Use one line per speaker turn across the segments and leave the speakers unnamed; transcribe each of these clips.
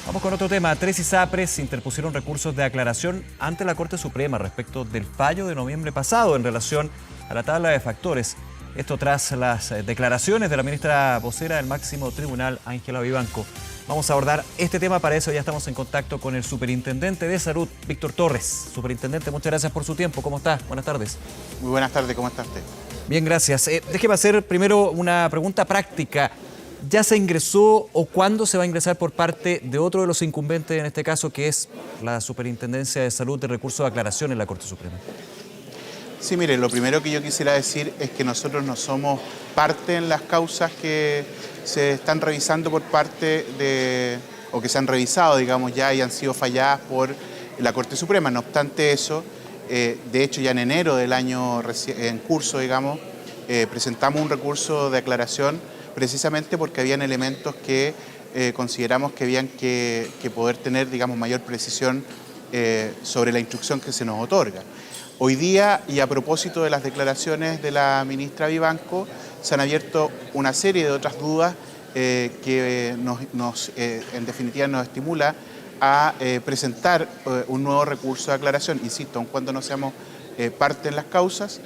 Vamos con otro tema. Tres ISAPRES interpusieron recursos de aclaración ante la Corte Suprema respecto del fallo de noviembre pasado en relación a la tabla de factores. Esto tras las declaraciones de la ministra vocera del máximo tribunal, Ángela Vivanco. Vamos a abordar este tema, para eso ya estamos en contacto con el Superintendente de Salud, Víctor Torres. Superintendente, muchas gracias por su tiempo. ¿Cómo está? Buenas tardes.
Muy buenas tardes, ¿cómo está usted?
Bien, gracias. Déjeme hacer primero una pregunta práctica. ¿Ya se ingresó o cuándo se va a ingresar por parte de otro de los incumbentes, en este caso, que es la Superintendencia de Salud, de recursos de aclaración en la Corte Suprema?
Sí, mire, lo primero que yo quisiera decir es que nosotros no somos parte en las causas que se están revisando por parte de, o que se han revisado, digamos, ya y han sido falladas por la Corte Suprema. No obstante eso, de hecho ya en enero del año en curso, digamos, presentamos un recurso de aclaración precisamente porque habían elementos que consideramos que habían que poder tener, digamos, mayor precisión sobre la instrucción que se nos otorga. Hoy día, y a propósito de las declaraciones de la ministra Vivanco, se han abierto una serie de otras dudas que en definitiva nos estimula a presentar un nuevo recurso de aclaración, insisto, aun cuando no seamos parte en las causas,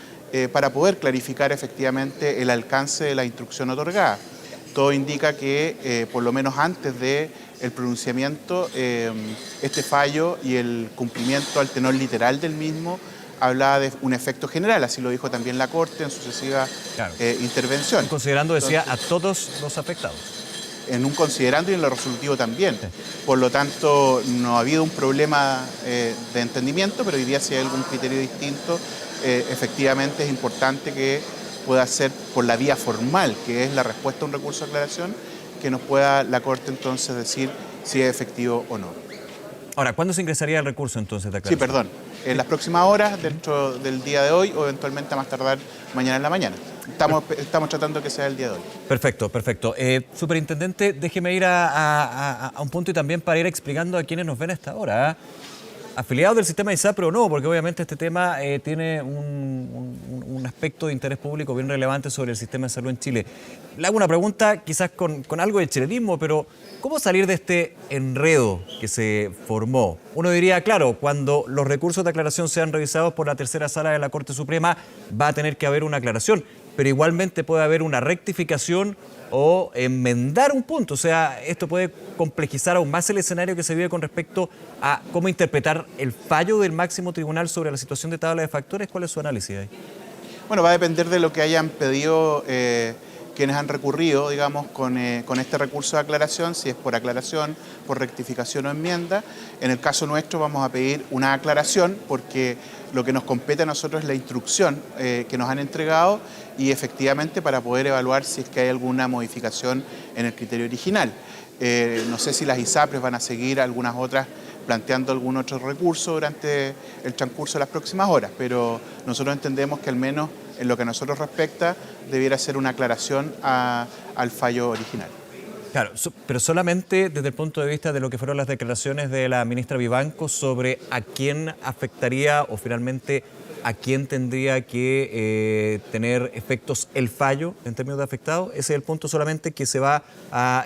para poder clarificar efectivamente el alcance de la instrucción otorgada. Todo indica que, por lo menos antes del pronunciamiento, este fallo y el cumplimiento al tenor literal del mismo hablaba de un efecto general, así lo dijo también la Corte en sucesivas intervenciones.
Considerando, decía, a todos los afectados.
En un considerando y en lo resolutivo también. Por lo tanto, no ha habido un problema de entendimiento, pero hoy día si hay algún criterio distinto, efectivamente es importante que pueda ser por la vía formal, que es la respuesta a un recurso de aclaración, que nos pueda la Corte entonces decir si es efectivo o no. Ahora,
¿cuándo se ingresaría el recurso entonces de aclaración?
Sí, perdón. En las próximas horas, dentro del día de hoy o eventualmente a más tardar mañana en la mañana. Estamos tratando que sea el día de hoy.
Perfecto, perfecto. Superintendente, déjeme ir a un punto y también para ir explicando a quienes nos ven a esta hora. Afiliados del sistema ISAPRE o no, porque obviamente este tema tiene un aspecto de interés público bien relevante sobre el sistema de salud en Chile. Le hago una pregunta quizás con algo de chilenismo, pero ¿cómo salir de este enredo que se formó? Uno diría, claro, cuando los recursos de aclaración sean revisados por la tercera sala de la Corte Suprema va a tener que haber una aclaración, pero igualmente puede haber una rectificación o enmendar un punto. O sea, esto puede complejizar aún más el escenario que se vive con respecto a cómo interpretar el fallo del máximo tribunal sobre la situación de tabla de factores. ¿Cuál es su análisis ahí?
Bueno, va a depender de lo que hayan pedido quienes han recurrido, digamos, con este recurso de aclaración, si es por aclaración, por rectificación o enmienda. En el caso nuestro vamos a pedir una aclaración porque lo que nos compete a nosotros es la instrucción que nos han entregado y efectivamente para poder evaluar si es que hay alguna modificación en el criterio original. No sé si las ISAPRES van a seguir algunas otras planteando algún otro recurso durante el transcurso de las próximas horas, pero nosotros entendemos que al menos en lo que a nosotros respecta debiera ser una aclaración al fallo original.
Claro, pero solamente desde el punto de vista de lo que fueron las declaraciones de la ministra Vivanco sobre a quién afectaría o finalmente a quién tendría que tener efectos el fallo en términos de afectado. ¿Ese es el punto solamente que se va a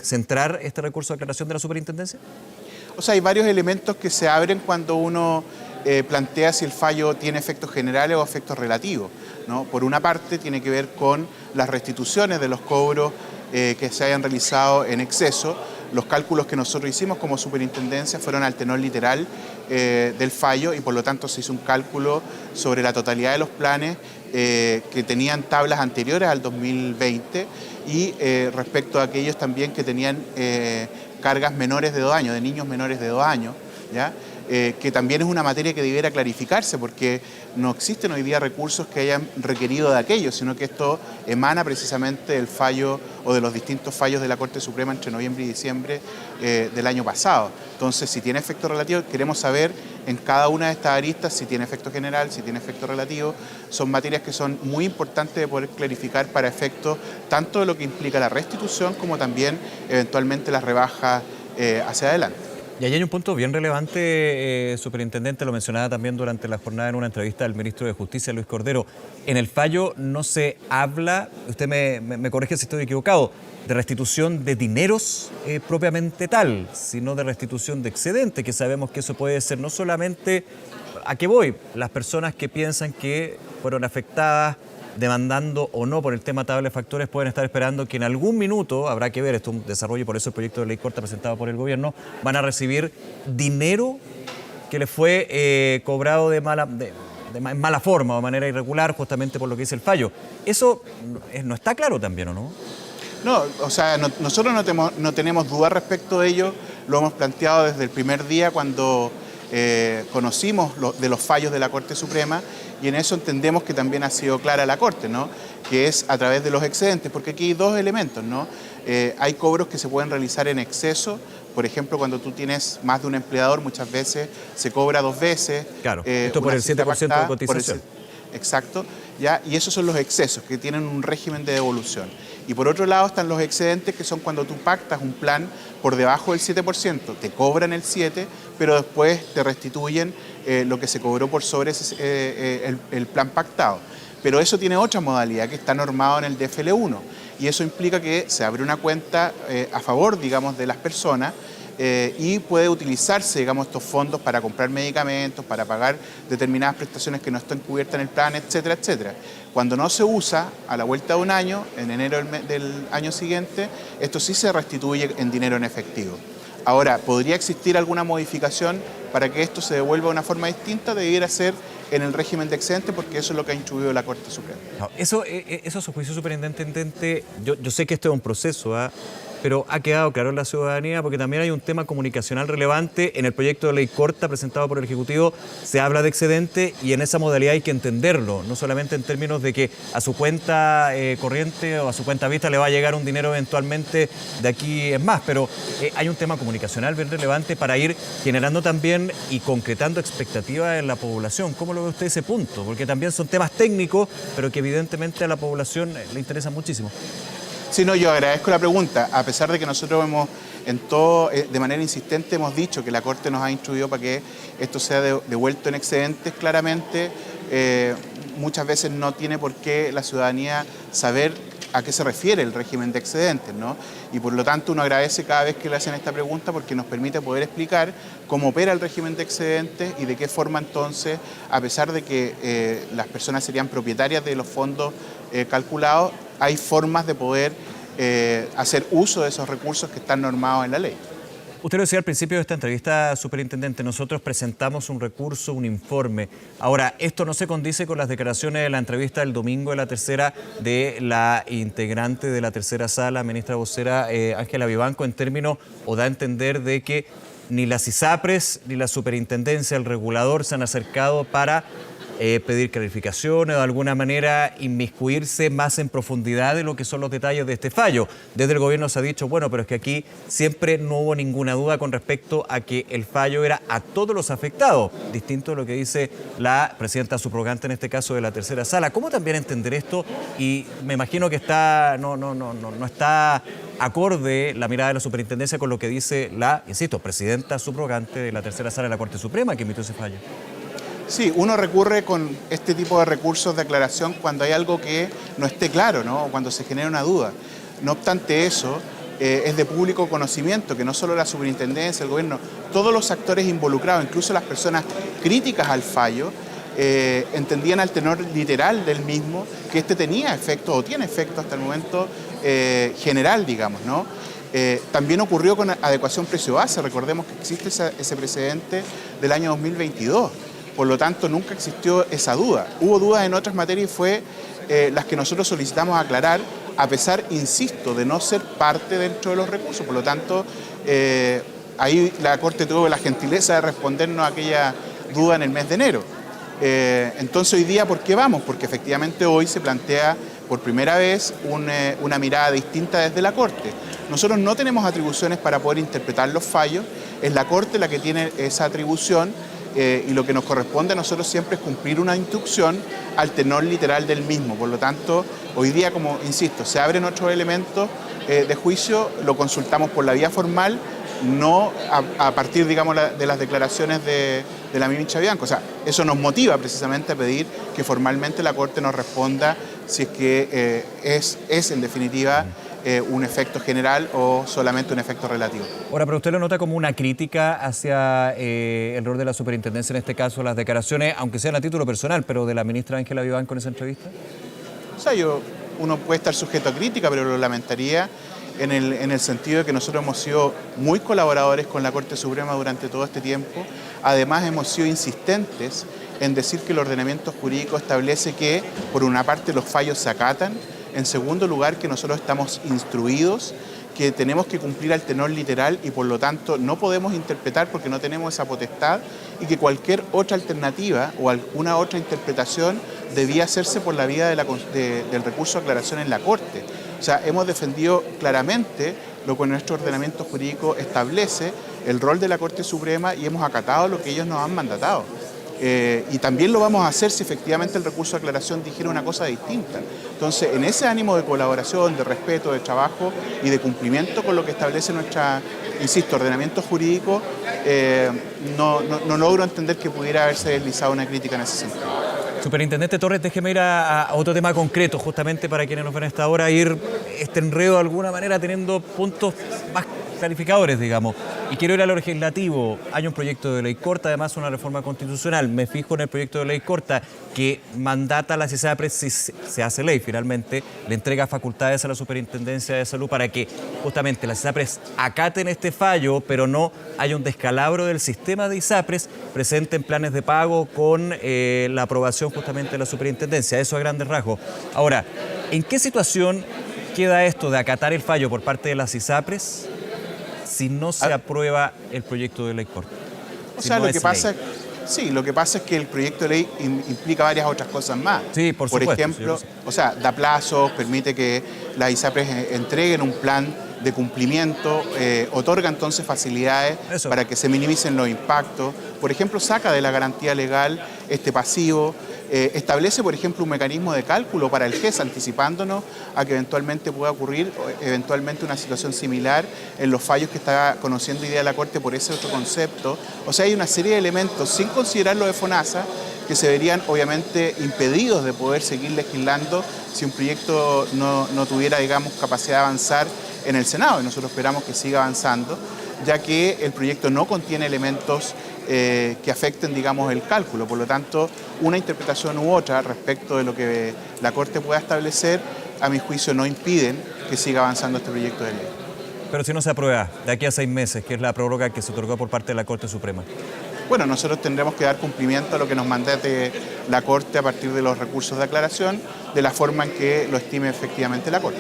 centrar este recurso de aclaración de la superintendencia?
O sea, hay varios elementos que se abren cuando uno plantea si el fallo tiene efectos generales o efectos relativos, ¿no? Por una parte tiene que ver con las restituciones de los cobros que se hayan realizado en exceso. Los cálculos que nosotros hicimos como superintendencia fueron al tenor literal del fallo y por lo tanto se hizo un cálculo sobre la totalidad de los planes que tenían tablas anteriores al 2020 y respecto a aquellos también que tenían cargas menores de 2 años, de niños menores de 2 años, ¿ya? Que también es una materia que debiera clarificarse porque no existen hoy día recursos que hayan requerido de aquello, sino que esto emana precisamente del fallo o de los distintos fallos de la Corte Suprema entre noviembre y diciembre del año pasado. Entonces, si tiene efecto relativo, queremos saber en cada una de estas aristas si tiene efecto general, si tiene efecto relativo. Son materias que son muy importantes de poder clarificar para efectos tanto de lo que implica la restitución como también eventualmente las rebajas hacia adelante.
Y ahí hay un punto bien relevante, superintendente, lo mencionaba también durante la jornada en una entrevista al ministro de Justicia, Luis Cordero. En el fallo no se habla, usted me corrige si estoy equivocado, de restitución de dineros propiamente tal, sino de restitución de excedente, que sabemos que eso puede ser no solamente, ¿a qué voy? Las personas que piensan que fueron afectadas demandando o no por el tema tabla de factores pueden estar esperando que en algún minuto, habrá que ver, esto es un desarrollo y por eso el proyecto de ley corta presentado por el gobierno, van a recibir dinero que les fue cobrado de mala forma o de manera irregular, justamente por lo que dice el fallo. Eso no está claro también, ¿o no?
No, o sea, nosotros no tenemos duda respecto de ello, lo hemos planteado desde el primer día cuando conocimos de los fallos de la Corte Suprema, y en eso entendemos que también ha sido clara la Corte, ¿no? Que es a través de los excedentes, porque aquí hay dos elementos, ¿no? Hay cobros que se pueden realizar en exceso, por ejemplo, cuando tú tienes más de un empleador, muchas veces se cobra 2 veces.
Claro, esto por el 7% de cotización.
Exacto, ¿ya? Y esos son los excesos, que tienen un régimen de devolución. Y por otro lado están los excedentes, que son cuando tú pactas un plan por debajo del 7%, te cobran el 7%, pero después te restituyen lo que se cobró por sobre el plan pactado. Pero eso tiene otra modalidad que está normado en el DFL1, y eso implica que se abre una cuenta a favor, digamos, de las personas, y puede utilizarse, digamos, estos fondos para comprar medicamentos, para pagar determinadas prestaciones que no están cubiertas en el plan, etcétera, etcétera. Cuando no se usa, a la vuelta de un año, en enero del año siguiente, esto sí se restituye en dinero en efectivo. Ahora, ¿podría existir alguna modificación para que esto se devuelva de una forma distinta? Debiera ser en el régimen de excedente, porque eso es lo que ha instruido la Corte Suprema.
No, eso a su juicio, superintendente, yo sé que esto es un proceso, pero ha quedado claro en la ciudadanía, porque también hay un tema comunicacional relevante. En el proyecto de ley corta presentado por el Ejecutivo se habla de excedente, y en esa modalidad hay que entenderlo, no solamente en términos de que a su cuenta corriente o a su cuenta vista le va a llegar un dinero eventualmente de aquí en más, pero hay un tema comunicacional bien relevante para ir generando también y concretando expectativas en la población. ¿Cómo lo ve usted ese punto? Porque también son temas técnicos, pero que evidentemente a la población le interesan muchísimo.
Sí, no, yo agradezco la pregunta, a pesar de que nosotros de manera insistente hemos dicho que la Corte nos ha instruido para que esto sea devuelto en excedentes. Claramente, muchas veces no tiene por qué la ciudadanía saber a qué se refiere el régimen de excedentes, ¿no? Y por lo tanto uno agradece cada vez que le hacen esta pregunta, porque nos permite poder explicar cómo opera el régimen de excedentes y de qué forma entonces, a pesar de que las personas serían propietarias de los fondos calculados, hay formas de poder hacer uso de esos recursos que están normados en la ley.
Usted lo decía al principio de esta entrevista, superintendente, nosotros presentamos un recurso, un informe. Ahora, esto no se condice con las declaraciones de la entrevista del domingo de la tercera de la integrante de la tercera sala, ministra vocera Ángela Vivanco, en términos, o da a entender de que ni las ISAPRES ni la superintendencia, el regulador, se han acercado para pedir clarificaciones o de alguna manera inmiscuirse más en profundidad de lo que son los detalles de este fallo. Desde el gobierno se ha dicho, bueno, pero es que aquí siempre no hubo ninguna duda con respecto a que el fallo era a todos los afectados, distinto de lo que dice la presidenta subrogante en este caso de la tercera sala. ¿Cómo también entender esto? Y me imagino que no está acorde la mirada de la superintendencia con lo que dice la, insisto, presidenta subrogante de la tercera sala de la Corte Suprema que emitió ese fallo.
Sí, uno recurre con este tipo de recursos de aclaración cuando hay algo que no esté claro, ¿no? O cuando se genera una duda. No obstante eso, es de público conocimiento que no solo la superintendencia, el gobierno, todos los actores involucrados, incluso las personas críticas al fallo, entendían al tenor literal del mismo que este tenía efecto o tiene efecto hasta el momento general, digamos, ¿no? También ocurrió con adecuación precio-base. Recordemos que existe ese precedente del año 2022. Por lo tanto, nunca existió esa duda. Hubo dudas en otras materias y fue las que nosotros solicitamos aclarar, a pesar, insisto, de no ser parte dentro de los recursos. Por lo tanto, ahí la Corte tuvo la gentileza de respondernos a aquella duda en el mes de enero. Entonces, hoy día, ¿por qué vamos? Porque efectivamente hoy se plantea por primera vez una mirada distinta desde la Corte. Nosotros no tenemos atribuciones para poder interpretar los fallos, es la Corte la que tiene esa atribución. Y lo que nos corresponde a nosotros siempre es cumplir una instrucción al tenor literal del mismo. Por lo tanto, hoy día, como insisto, se abren otros elementos de juicio, lo consultamos por la vía formal, no a partir, digamos, de las declaraciones de la ministra Bianco. O sea, eso nos motiva precisamente a pedir que formalmente la Corte nos responda si es que es en definitiva un efecto general o solamente un efecto relativo.
Ahora, ¿pero usted lo nota como una crítica hacia el rol de la superintendencia, en este caso las declaraciones, aunque sean a título personal, pero de la ministra Ángela Vivanco en esa entrevista?
O sea, uno puede estar sujeto a crítica, pero lo lamentaría en el sentido de que nosotros hemos sido muy colaboradores con la Corte Suprema durante todo este tiempo. Además, hemos sido insistentes en decir que el ordenamiento jurídico establece que, por una parte, los fallos se acatan. En segundo lugar, que nosotros estamos instruidos, que tenemos que cumplir al tenor literal y por lo tanto no podemos interpretar porque no tenemos esa potestad y que cualquier otra alternativa o alguna otra interpretación debía hacerse por la vía del recurso de aclaración en la Corte. O sea, hemos defendido claramente lo que nuestro ordenamiento jurídico establece, el rol de la Corte Suprema y hemos acatado lo que ellos nos han mandatado. Y también lo vamos a hacer si efectivamente el recurso de aclaración dijera una cosa distinta. Entonces, en ese ánimo de colaboración, de respeto, de trabajo y de cumplimiento con lo que establece nuestra, insisto, ordenamiento jurídico, no logro entender que pudiera haberse deslizado una crítica en ese sentido.
Superintendente Torres, déjeme ir a otro tema concreto, justamente para quienes nos ven a esta hora, ir este enredo de alguna manera teniendo puntos más clarificadores, digamos. Y quiero ir a lo legislativo. Hay un proyecto de ley corta, además una reforma constitucional. Me fijo en el proyecto de ley corta que mandata a las ISAPRES, si se hace ley finalmente, le entrega facultades a la Superintendencia de Salud para que justamente las ISAPRES acaten este fallo, pero no haya un descalabro del sistema de ISAPRES, presenten planes de pago con la aprobación justamente de la Superintendencia. Eso a grandes rasgos. Ahora, ¿en qué situación queda esto de acatar el fallo por parte de las ISAPRES si no se aprueba el proyecto de ley corta?
O sea, lo que pasa es que el proyecto de ley implica varias otras cosas más.
Sí, por supuesto.
Por ejemplo, o sea, da plazos, permite que las ISAPRES entreguen un plan de cumplimiento, otorga entonces facilidades para que se minimicen los impactos. Por ejemplo, saca de la garantía legal este pasivo. Establece, por ejemplo, un mecanismo de cálculo para el GES, anticipándonos a que eventualmente pueda ocurrir una situación similar en los fallos que está conociendo hoy día la Corte por ese otro concepto. O sea, hay una serie de elementos, sin considerar lo de FONASA, que se verían obviamente impedidos de poder seguir legislando si un proyecto no tuviera, digamos, capacidad de avanzar en el Senado. Y nosotros esperamos que siga avanzando, ya que el proyecto no contiene elementos que afecten, digamos, el cálculo. Por lo tanto, una interpretación u otra respecto de lo que la Corte pueda establecer, a mi juicio, no impiden que siga avanzando este proyecto de ley.
Pero si no se aprueba de aquí a 6 meses, que es la prórroga que se otorgó por parte de la Corte Suprema.
Bueno, nosotros tendremos que dar cumplimiento a lo que nos mandate la Corte a partir de los recursos de aclaración, de la forma en que lo estime efectivamente la Corte.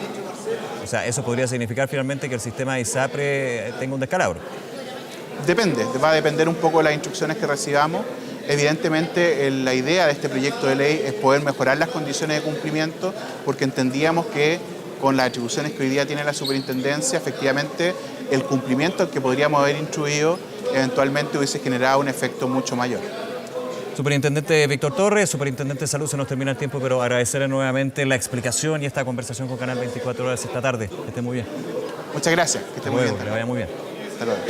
O sea, eso podría significar finalmente que el sistema de ISAPRE tenga un descalabro.
Depende, va a depender un poco de las instrucciones que recibamos. Evidentemente, la idea de este proyecto de ley es poder mejorar las condiciones de cumplimiento, porque entendíamos que con las atribuciones que hoy día tiene la superintendencia, efectivamente, el cumplimiento al que podríamos haber instruido eventualmente hubiese generado un efecto mucho mayor.
Superintendente Víctor Torres, Superintendente de Salud, se nos termina el tiempo, pero agradecerle nuevamente la explicación y esta conversación con Canal 24 Horas esta tarde. Que esté muy bien.
Muchas gracias, que esté muy bien.
Que le vaya muy bien.
Hasta luego.